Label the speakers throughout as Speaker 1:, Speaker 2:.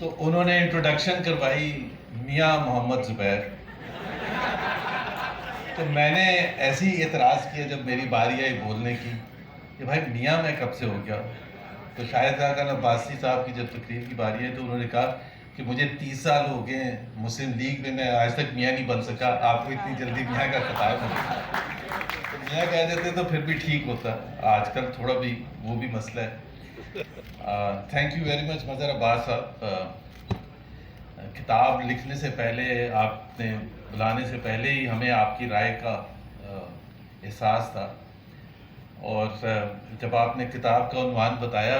Speaker 1: تو انہوں نے انٹروڈکشن کروائی میاں محمد زبیر. تو میں نے ایسے ہی اعتراض کیا جب میری باری آئی بولنے کی کہ بھائی میاں میں کب سے ہو گیا. تو شاہد خاقان عباسی صاحب کی جب تقریر کی باری آئی تو انہوں نے کہا کہ مجھے 30 سال ہو گئے ہیں مسلم لیگ میں آج تک میاں نہیں بن سکا, آپ کو اتنی جلدی میاں کا خطاب ہو. تو میاں کہہ دیتے تو پھر بھی ٹھیک ہوتا. آج کل تھوڑا بھی وہ بھی مسئلہ ہے. تھینک یو ویری مچ مظہر عباس صاحب. کتاب لکھنے سے پہلے, آپ نے بلانے سے پہلے ہی ہمیں آپ کی رائے کا احساس تھا, اور جب آپ نے کتاب کا عنوان بتایا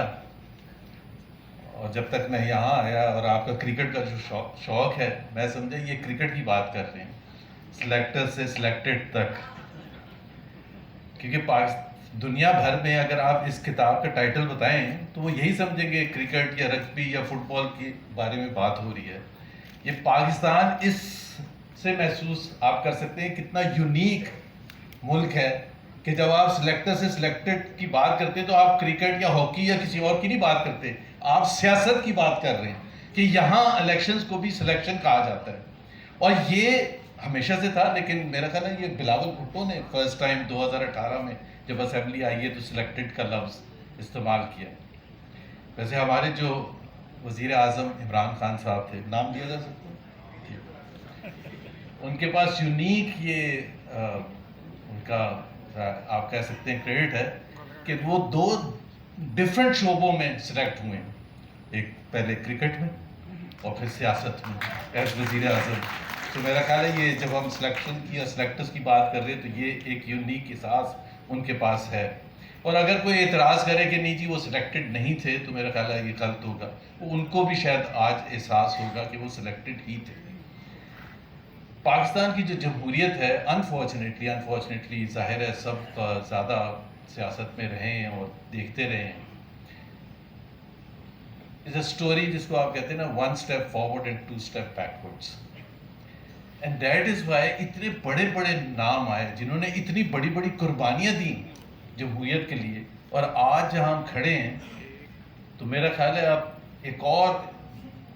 Speaker 1: اور جب تک میں یہاں آیا اور آپ کا کرکٹ کا جو شوق ہے, میں سمجھا یہ کرکٹ کی بات کر رہے ہیں, سلیکٹر سے سلیکٹڈ تک. کیونکہ دنیا بھر میں اگر آپ اس کتاب کا ٹائٹل بتائیں تو وہ یہی سمجھیں گے کرکٹ یا رگبی یا فٹ بال کے بارے میں بات ہو رہی ہے. یہ پاکستان اس سے محسوس آپ کر سکتے ہیں کتنا یونیک ملک ہے کہ جب آپ سلیکٹر سے سلیکٹڈ کی بات کرتے ہیں تو آپ کرکٹ یا ہاکی یا کسی اور کی نہیں بات کرتے, آپ سیاست کی بات کر رہے ہیں کہ یہاں الیکشنز کو بھی سلیکشن کہا جاتا ہے. اور یہ ہمیشہ سے تھا, لیکن میرا خیال ہے یہ بلاول بھٹو نے فرسٹ ٹائم 2018 میں جب اسمبلی آئی ہے تو سلیکٹڈ کا لفظ استعمال کیا. ویسے ہمارے جو وزیر اعظم عمران خان صاحب تھے, نام لیا جا سکتا ہے, ان کے پاس یونیک یہ ان کا آپ کہہ سکتے ہیں کریڈٹ ہے کہ وہ 2 ڈفرینٹ شعبوں میں سلیکٹ ہوئے ہیں, ایک پہلے کرکٹ میں اور پھر سیاست میں ایز وزیر اعظم. تو میرا خیال ہے یہ جب ہم سلیکشن کی یا سلیکٹرز کی بات کر رہے ہیں تو یہ ایک یونیک احساس ان کے پاس ہے. اور اگر کوئی اعتراض کرے کہ نہیں جی وہ سلیکٹڈ نہیں تھے تو میرا خیال ہے یہ غلط ہوگا. وہ ان کو بھی شاید آج احساس ہوگا کہ وہ سلیکٹڈ ہی تھے. پاکستان کی جو جمہوریت ہے انفارچونیٹلی ظاہر ہے سب زیادہ سیاست میں رہے ہیں اور دیکھتے رہے ہیں. اٹس اے اسٹوری جس کو آپ کہتے ہیں نا 1 step forward and 2 step backwards. And that is why اتنے بڑے بڑے نام آئے جنہوں نے اتنی بڑی بڑی قربانیاں دیں جمہوریت کے لیے, اور آج جہاں ہم کھڑے ہیں تو میرا خیال ہے اب ایک اور,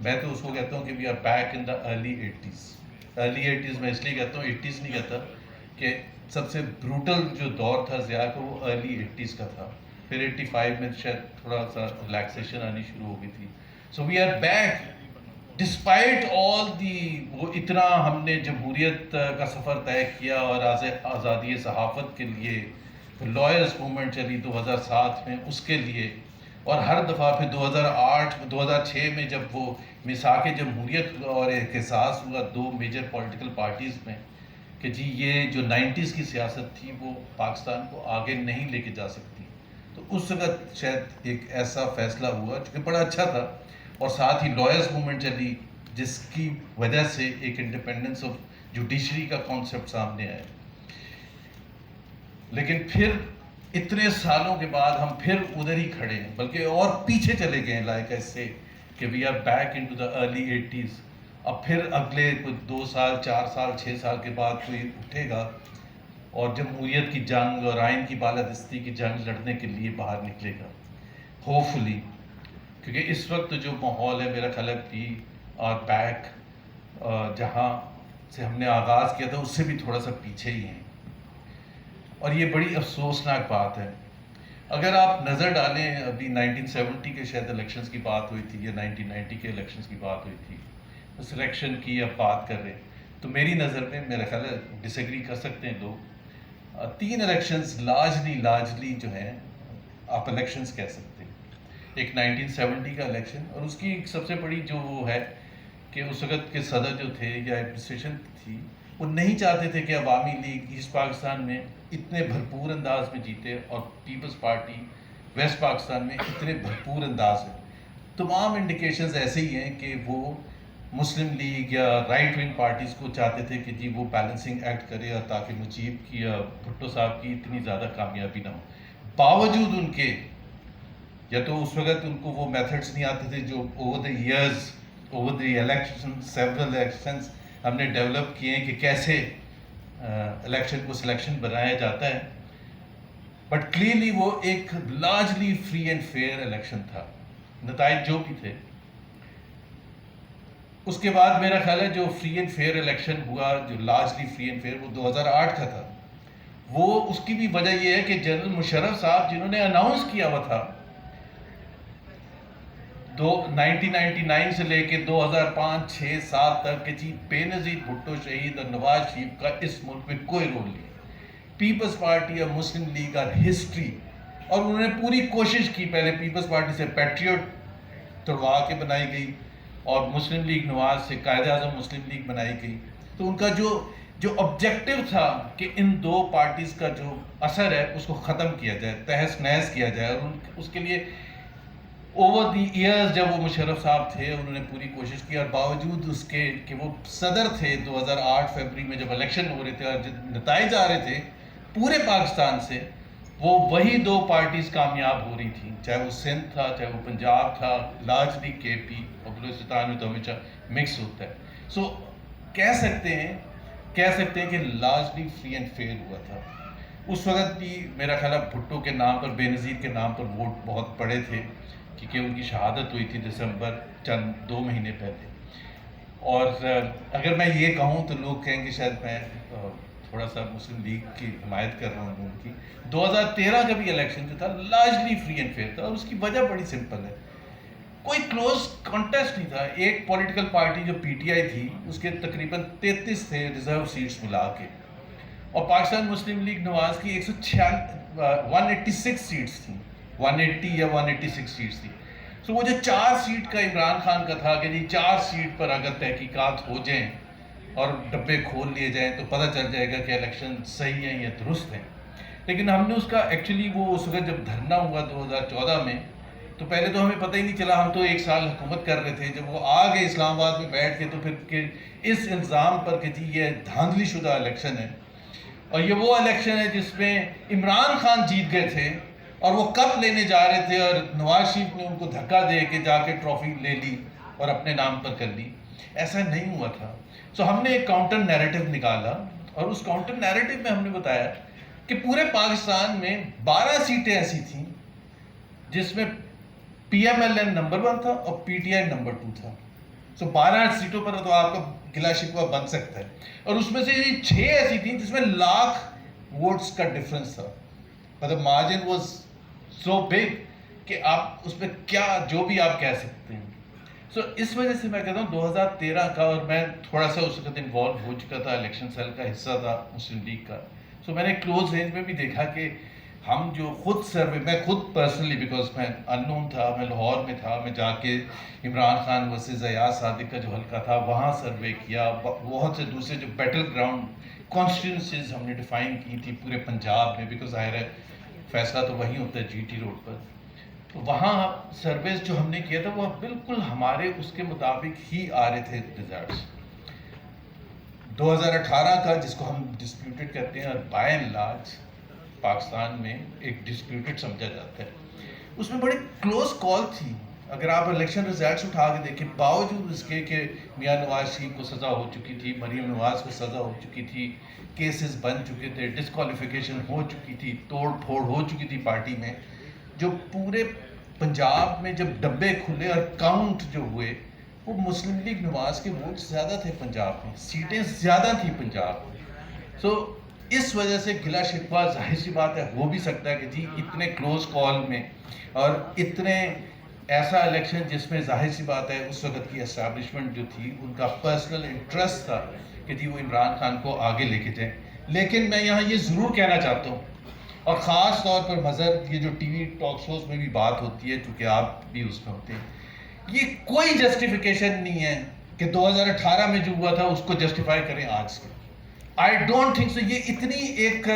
Speaker 1: میں تو اس کو کہتا ہوں کہ we are back in the early 80s. Early 80s میں اس لیے کہتا ہوں, 80s نہیں کہتا, کہ سب سے بروٹل جو دور تھا ضیاء کا وہ ارلی 80s کا تھا. پھر 85 میں شاید تھوڑا سا ریلیکسیشن آنی شروع ہو گئی تھی. So we are back despite all the, وہ اتنا ہم نے جمہوریت کا سفر طے کیا اور آزادی صحافت کے لیے, لائرز موومنٹ چلی 2007 میں اس کے لیے, اور ہر دفعہ پھر 2008 2006 میں جب وہ میثاق جمہوریت اور ایک احساس ہوا 2 میجر پولیٹیکل پارٹیز میں کہ جی یہ جو 90s کی سیاست تھی وہ پاکستان کو آگے نہیں لے کے جا سکتی. تو اس وقت شاید ایک ایسا فیصلہ ہوا جو کہ بڑا اچھا تھا, اور ساتھ ہی لائرز موومنٹ چلی جس کی وجہ سے ایک انڈیپینڈنس آف جوڈیشری کا کانسیپٹ سامنے آیا. لیکن پھر اتنے سالوں کے بعد ہم پھر ادھر ہی کھڑے ہیں, بلکہ اور پیچھے چلے گئے ہیں لائک ایسے کہ we are back in to the early 80s. اب پھر اگلے کوئی 2 سال 4 سال 6 سال کے بعد کوئی اٹھے گا اور جمہوریت کی جنگ اور آئین کی بالادستی کی جنگ لڑنے کے لیے باہر نکلے گا, ہوپ فلی. کیونکہ اس وقت جو ماحول ہے میرا خیال ہے وی آر بیک, جہاں سے ہم نے آغاز کیا تھا اس سے بھی تھوڑا سا پیچھے ہی ہیں. اور یہ بڑی افسوسناک بات ہے. اگر آپ نظر ڈالیں, ابھی 1970 کے شاید الیکشنز کی بات ہوئی تھی یا 1990 کے الیکشنز کی بات ہوئی تھی, تو سلیکشن کی اب بات کر رہے ہیں, تو میری نظر میں میرا خیال ہے ڈس ایگری کر سکتے ہیں لوگ, 3 الیکشنز لارجلی جو ہیں آپ الیکشنز کہہ سکتے ہیں. ایک 1970 کا الیکشن, اور اس کی سب سے بڑی جو وہ ہے کہ اس وقت کے صدر جو تھے یا ایڈمنسٹریشن تھی وہ نہیں چاہتے تھے کہ عوامی لیگ ایسٹ پاکستان میں اتنے بھرپور انداز میں جیتے, اور پیپلز پارٹی ویسٹ پاکستان میں اتنے بھرپور انداز میں. تمام انڈیکیشنز ایسے ہی ہیں کہ وہ مسلم لیگ یا رائٹ ونگ پارٹیز کو چاہتے تھے کہ جی وہ بیلنسنگ ایکٹ کرے, اور تاکہ مجیب کی یا بھٹو صاحب کی اتنی زیادہ کامیابی نہ ہو. باوجود ان کے, یا تو اس وقت ان کو وہ میتھڈز نہیں آتے تھے جو over the years over the election several elections ہم نے ڈیولپ کیے ہیں کہ کیسے الیکشن کو سلیکشن بنایا جاتا ہے. بٹ کلیئرلی وہ ایک largely free and fair election تھا. نتائج جو بھی تھے اس کے بعد میرا خیال ہے جو فری اینڈ فیئر الیکشن ہوا، جو لارجلی فری اینڈ فیئر، وہ 2008 کا تھا. وہ اس کی بھی وجہ یہ ہے کہ جنرل مشرف صاحب جنہوں نے اناؤنس کیا ہوا تھا 1999 سے لے کے 2005-6-7 تک کہ جی بے نظیر بھٹو شہید اور نواز شریف کا اس ملک میں کوئی رول نہیں. پیپلز پارٹی اور مسلم لیگ اور ہسٹری، اور انہوں نے پوری کوشش کی. پہلے پیپلز پارٹی سے پیٹریوٹ توڑوا کے بنائی گئی اور مسلم لیگ نواز سے قائد اعظم مسلم لیگ بنائی گئی. تو ان کا جو آبجیکٹو تھا کہ ان دو پارٹیز کا جو اثر ہے اس کو ختم کیا جائے، تہس نہس کیا جائے. اور اس کے لیے اوور دی ایئرز جب وہ مشرف صاحب تھے انہوں نے پوری کوشش کی، اور باوجود اس کے کہ وہ صدر تھے 2008 فروری میں جب الیکشن ہو رہے تھے اور نتائج آ رہے تھے پورے پاکستان سے، وہ وہی دو پارٹیز کامیاب ہو رہی تھیں، چاہے وہ سندھ تھا چاہے وہ پنجاب تھا، لارجلی کے پی اور بلوچستان میں تو ہمیشہ مکس ہوتا ہے. سو کہہ سکتے ہیں کہ لارجلی فری اینڈ فیئر ہوا تھا. اس وقت بھی میرا خیال ہے بھٹو کے نام پر، بے نظیر کے نام پر ووٹ بہت پڑے تھے کیونکہ ان کی شہادت ہوئی تھی دسمبر چند 2 مہینے پہلے. اور اگر میں یہ کہوں تو لوگ کہیں گے شاید میں تھوڑا سا مسلم لیگ کی حمایت کر رہا ہوں ان کی. 2013 کا بھی الیکشن جو تھا لارجلی فری اینڈ فیئر تھا، اور اس کی وجہ بڑی سمپل ہے، کوئی کلوز کانٹیسٹ نہیں تھا. ایک پولیٹیکل پارٹی جو پی ٹی آئی تھی اس کے تقریباً 33 تھے ریزرو سیٹس ملا کے، اور پاکستان مسلم لیگ نواز کی 186 سیٹس تھیں، 180 یا 186 سیٹس تھی. سو وہ جو 4 سیٹ کا عمران خان کا تھا کہ جی 4 سیٹ پر اگر تحقیقات ہو جائیں اور ڈبے کھول لیے جائیں تو پتہ چل جائے گا کہ الیکشن صحیح ہیں یا درست ہیں. لیکن ہم نے اس کا ایکچولی وہ اس وقت جب دھرنا ہوا 2014 میں، تو پہلے تو ہمیں پتہ ہی نہیں چلا. ہم تو 1 سال حکومت کر رہے تھے، جب وہ آ گئے اسلام آباد میں بیٹھ کے تو پھر کہ اس الزام پر کہ جی یہ دھاندلی شدہ الیکشن ہے، اور یہ وہ الیکشن ہے جس میں عمران خان جیت گئے تھے اور وہ کپ لینے جا رہے تھے اور نواز شریف نے ان کو دھکا دے کے جا کے ٹرافی لے لی اور اپنے نام پر کر لی. ایسا نہیں ہوا تھا. سو ہم نے ایک کاؤنٹر نیریٹو نکالا، اور اس کاؤنٹر نیریٹو میں ہم نے بتایا کہ پورے پاکستان میں 12 سیٹیں ایسی تھیں جس میں P M L N number 1 تھا اور پی ٹی آئی نمبر 2 تھا. سو 12 سیٹوں پر تو آپ کا گلا شکوہ بن سکتا ہے، اور اس میں سے 6 ایسی تھیں جس میں لاکھ ووٹس کا ڈفرنس تھا. مطلب مارجن واز سو بگ کہ آپ اس پہ کیا جو بھی آپ کہہ سکتے ہیں. سو اس وجہ سے میں کہتا ہوں 2013 کا، اور میں تھوڑا سا اس وقت انوالو ہو چکا تھا، الیکشن سیل کا حصہ تھا مسلم لیگ کا. سو میں نے کلوز رینج میں بھی دیکھا کہ ہم جو خود سروے، میں خود پرسنلی بیکاز میں ان نون تھا، میں لاہور میں تھا، میں جا کے عمران خان ورسز ایاز صادق کا جو حلقہ تھا وہاں سروے کیا. بہت سے دوسرے جو بیٹل گراؤنڈ کانسٹیٹوئنسیز ہم نے ڈیفائن کی تھی پورے پنجاب میں، بیکاز ظاہر ہے فیصلہ تو وہیں ہوتا ہے جی ٹی روڈ پر. تو وہاں سرویز جو ہم نے کیا تھا وہ بالکل ہمارے اس کے مطابق ہی آ رہے تھے ریزلٹس. 2018 کا جس کو ہم ڈسپیوٹڈ کہتے ہیں، اور بائی اینڈ لارج پاکستان میں ایک ڈسپیوٹڈ سمجھا جاتا ہے، اس میں بڑی کلوز کال تھی. اگر آپ الیکشن ریزلٹس اٹھا کے دیکھیں، باوجود اس کے کہ میاں نواز شریف کو سزا ہو چکی تھی، مریم نواز کو سزا ہو چکی تھی، کیسز بن چکے تھے، ڈسکوالیفیکیشن ہو چکی تھی، توڑ پھوڑ ہو چکی تھی پارٹی میں، جو پورے پنجاب میں جب ڈبے کھلے اور کاؤنٹ جو ہوئے، وہ مسلم لیگ نواز کے ووٹ زیادہ تھے پنجاب میں، سیٹیں زیادہ تھیں پنجاب میں. سو اس وجہ سے گلا شکوہ ظاہر سی بات ہے ہو بھی سکتا ہے کہ جی اتنے کلوز کال میں اور اتنے ایسا الیکشن جس میں ظاہر سی بات ہے اس وقت کی اسٹیبلشمنٹ جو تھی ان کا پرسنل انٹرسٹ تھا کہ جی وہ عمران خان کو آگے لے کے جائیں. لیکن میں یہاں یہ ضرور کہنا چاہتا ہوں، اور خاص طور پر مظہر یہ جو ٹی وی ٹاک شوز میں بھی بات ہوتی ہے چونکہ آپ بھی اس میں ہوتے ہیں، یہ کوئی جسٹیفیکیشن نہیں ہے کہ 2018 میں جو ہوا تھا اس کو جسٹیفائی کریں آج سے. I don't think so. یہ اتنی ایک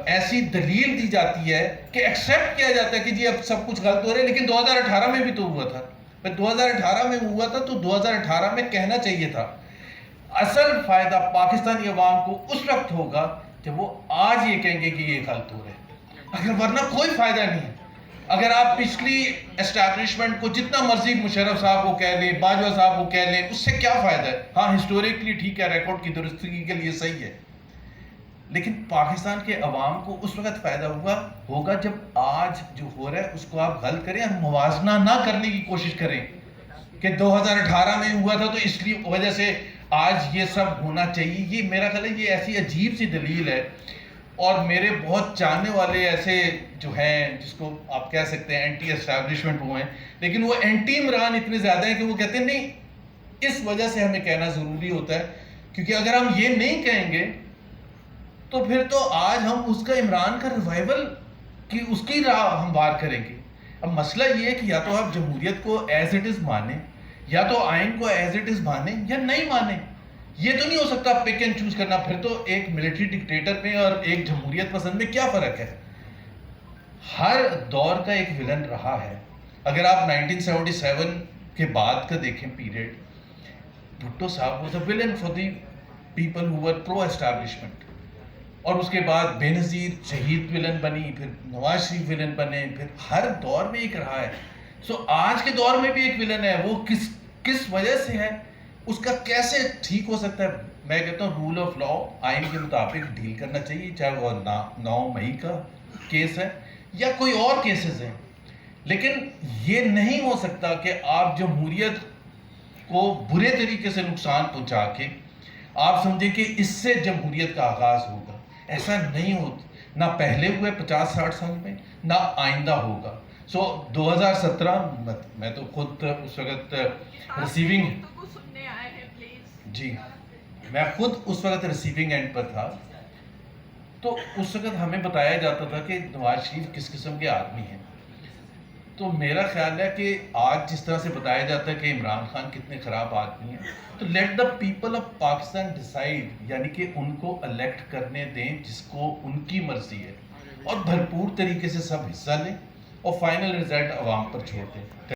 Speaker 1: ایسی دلیل دی جاتی ہے کہ ایکسیپٹ کیا جاتا ہے کہ جی اب سب کچھ غلط ہو رہا ہے، لیکن 2018 میں بھی تو ہوا تھا. 2018 میں ہوا تھا تو 2018 میں کہنا چاہیے تھا. اصل فائدہ پاکستانی عوام کو اس وقت ہوگا جب وہ آج یہ کہیں گے کہ یہ غلط ہو رہا ہے، اگر ورنہ کوئی فائدہ نہیں ہے. اگر آپ پچھلی اسٹیبلشمنٹ کو جتنا مرضی مشرف صاحب کو کہہ لیں، باجوہ صاحب کو کہہ لیں، اس سے کیا فائدہ ہے؟ ہاں ہسٹوریکلی ٹھیک ہے، ریکارڈ کی درستگی کے لیے صحیح ہے، لیکن پاکستان کے عوام کو اس وقت فائدہ ہوگا جب آج جو ہو رہا ہے اس کو آپ حل کریں اور موازنہ نہ کرنے کی کوشش کریں کہ 2018 میں ہوا تھا تو اس لیے وجہ سے آج یہ سب ہونا چاہیے. یہ میرا خیال ہے یہ ایسی عجیب سی دلیل ہے. اور میرے بہت چاہنے والے ایسے جو ہیں جس کو آپ کہہ سکتے ہیں اینٹی اسٹیبلشمنٹ ہوئے ہیں، لیکن وہ اینٹی عمران اتنے زیادہ ہیں کہ وہ کہتے ہیں نہیں اس وجہ سے ہمیں کہنا ضروری ہوتا ہے، کیونکہ اگر ہم یہ نہیں کہیں گے تو پھر تو آج ہم اس کا عمران کا ریوائول کی اس کی راہ ہموار کریں گے. اب مسئلہ یہ ہے کہ یا تو آپ جمہوریت کو ایز اٹ از مانیں، یا تو آئین کو ایز اٹ از مانیں یا نہیں مانیں. یہ تو نہیں ہو سکتا پک اینڈ چوز کرنا. پھر تو ایک ملٹری ڈکٹیٹر میں اور ایک جمہوریت پسند میں کیا فرق ہے؟ ہر دور کا ایک ولن رہا ہے. اگر آپ 1977 کے بعد کا دیکھیں پیریڈ، بھٹو صاحب was a villain for the people who were pro establishment. اور اس کے بعد بے نظیر شہید ولن بنی، پھر نواز شریف ولن بنے، پھر ہر دور میں ایک رہا ہے. سو آج کے دور میں بھی ایک ولن ہے. وہ کس وجہ سے ہے، اس کا کیسے ٹھیک ہو سکتا ہے؟ میں کہتا ہوں رول آف لا آئین کے مطابق ڈیل کرنا چاہیے، چاہے وہ 9 مئی کا کیس ہے یا کوئی اور کیسز ہیں. لیکن یہ نہیں ہو سکتا کہ آپ جمہوریت کو برے طریقے سے نقصان پہنچا کے آپ سمجھیں کہ اس سے جمہوریت کا آغاز ہوگا. ایسا نہیں ہوتا، نہ پہلے ہوئے 50-60 سال میں، نہ آئندہ ہوگا. سو 2017 میں تو خود اس وقت ریسیونگ جی میں خود اس وقت ریسیونگ اینڈ پر تھا. تو اس وقت ہمیں بتایا جاتا تھا کہ نواز شریف کس قسم کے آدمی ہیں. تو میرا خیال ہے کہ آج جس طرح سے بتایا جاتا ہے کہ عمران خان کتنے خراب آدمی ہیں، تو let the people of Pakistan decide, یعنی کہ ان کو الیکٹ کرنے دیں جس کو ان کی مرضی ہے، اور بھرپور طریقے سے سب حصہ لیں اور فائنل رزلٹ عوام پر چھوڑ دیں.